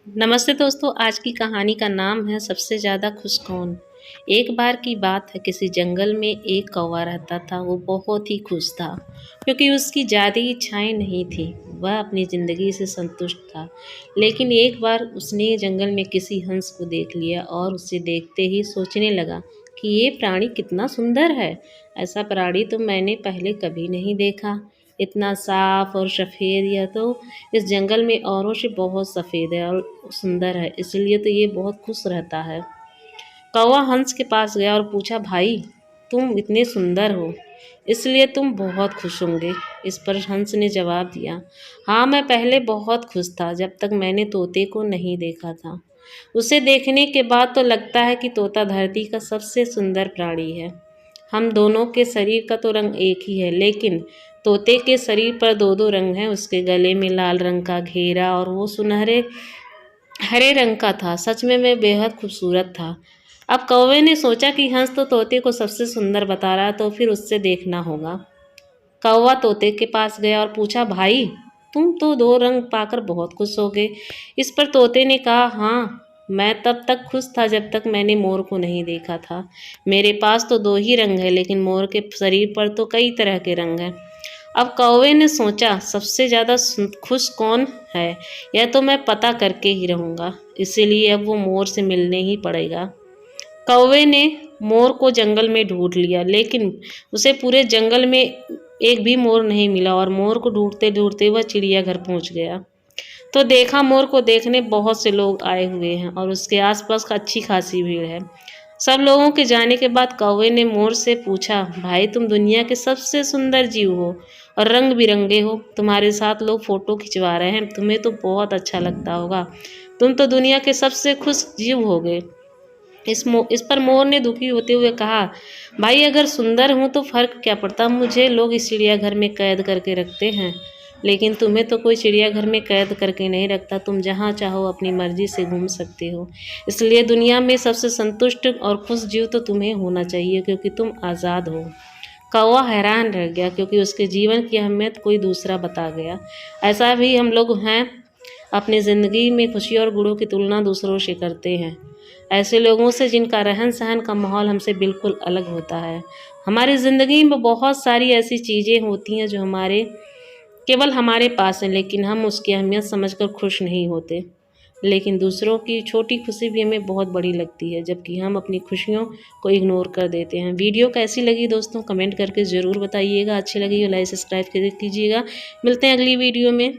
नमस्ते दोस्तों, आज की कहानी का नाम है सबसे ज़्यादा खुश कौन। एक बार की बात है, किसी जंगल में एक कौवा रहता था। वो बहुत ही खुश था क्योंकि उसकी ज़्यादा इच्छाएं नहीं थी। वह अपनी ज़िंदगी से संतुष्ट था। लेकिन एक बार उसने जंगल में किसी हंस को देख लिया और उसे देखते ही सोचने लगा कि ये प्राणी कितना सुंदर है। ऐसा प्राणी तो मैंने पहले कभी नहीं देखा। इतना साफ और सफ़ेद, यह तो इस जंगल में औरों से बहुत सफ़ेद है और सुंदर है, इसलिए तो ये बहुत खुश रहता है। कौवा हंस के पास गया और पूछा, भाई तुम इतने सुंदर हो, इसलिए तुम बहुत खुश होंगे। इस पर हंस ने जवाब दिया, हाँ मैं पहले बहुत खुश था जब तक मैंने तोते को नहीं देखा था। उसे देखने के बाद तो लगता है कि तोता धरती का सबसे सुंदर प्राणी है। हम दोनों के शरीर का तो रंग एक ही है, लेकिन तोते के शरीर पर दो दो रंग हैं। उसके गले में लाल रंग का घेरा और वो सुनहरे हरे रंग का था। सच में मैं बेहद खूबसूरत था। अब कौवे ने सोचा कि हंस तो तोते को सबसे सुंदर बता रहा, तो फिर उससे देखना होगा। कौवा तोते के पास गया और पूछा, भाई तुम तो दो रंग पाकर बहुत खुश हो गए। इस पर तोते ने कहा, हाँ मैं तब तक खुश था जब तक मैंने मोर को नहीं देखा था। मेरे पास तो दो ही रंग है, लेकिन मोर के शरीर पर तो कई तरह के रंग हैं। अब कौवे ने सोचा, सबसे ज़्यादा खुश कौन है, यह तो मैं पता करके ही रहूँगा। इसीलिए अब वो मोर से मिलने ही पड़ेगा। कौवे ने मोर को जंगल में ढूंढ लिया, लेकिन उसे पूरे जंगल में एक भी मोर नहीं मिला और मोर को ढूंढते ढूंढते वह चिड़ियाघर पहुंच गया। तो देखा, मोर को देखने बहुत से लोग आए हुए हैं और उसके आसपास अच्छी खासी भीड़ है। सब लोगों के जाने के बाद कौवे ने मोर से पूछा, भाई तुम दुनिया के सबसे सुंदर जीव हो और रंग बिरंगे हो। तुम्हारे साथ लोग फोटो खिंचवा रहे हैं, तुम्हें तो बहुत अच्छा लगता होगा। तुम तो दुनिया के सबसे खुश जीव हो गए। इस पर मोर ने दुखी होते हुए कहा, भाई अगर सुंदर हूँ तो फर्क क्या पड़ता, मुझे लोग इस चिड़ियाघर में कैद करके रखते हैं, लेकिन तुम्हें तो कोई चिड़ियाघर में कैद करके नहीं रखता। तुम जहाँ चाहो अपनी मर्जी से घूम सकते हो। इसलिए दुनिया में सबसे संतुष्ट और खुश जीव तो तुम्हें होना चाहिए, क्योंकि तुम आज़ाद हो। कौवा हैरान रह गया, क्योंकि उसके जीवन की अहमियत कोई दूसरा बता गया। ऐसा भी हम लोग हैं, अपनी ज़िंदगी में खुशी और गुणों की तुलना दूसरों से करते हैं, ऐसे लोगों से जिनका रहन सहन का माहौल हमसे बिल्कुल अलग होता है। हमारी ज़िंदगी में बहुत सारी ऐसी चीज़ें होती हैं जो केवल हमारे पास हैं, लेकिन हम उसकी अहमियत समझकर खुश नहीं होते। लेकिन दूसरों की छोटी खुशी भी हमें बहुत बड़ी लगती है, जबकि हम अपनी खुशियों को इग्नोर कर देते हैं। वीडियो कैसी लगी दोस्तों, कमेंट करके ज़रूर बताइएगा। अच्छी लगी तो लाइक सब्सक्राइब कीजिएगा। मिलते हैं अगली वीडियो में।